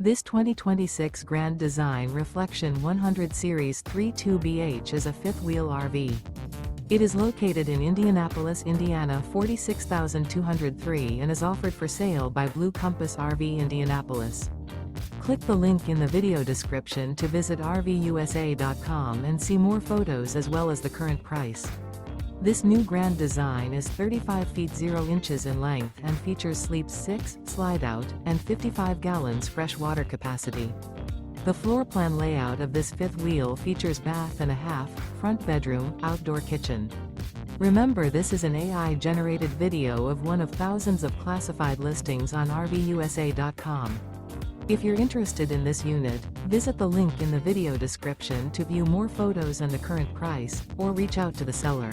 This 2026 Grand Design Reflection 100 Series 32BH is a fifth-wheel RV. It is located in Indianapolis, Indiana 46203 and is offered for sale by Blue Compass RV Indianapolis. Click the link in the video description to visit RVUSA.com and see more photos as well as the current price. This new Grand Design is 35 feet 0 inches in length and features sleeps 6, slide-out, and 55 gallons fresh water capacity. The floor plan layout of this fifth wheel features bath and a half, front bedroom, outdoor kitchen. Remember, this is an AI-generated video of one of thousands of classified listings on RVUSA.com. If you're interested in this unit, visit the link in the video description to view more photos and the current price, or reach out to the seller.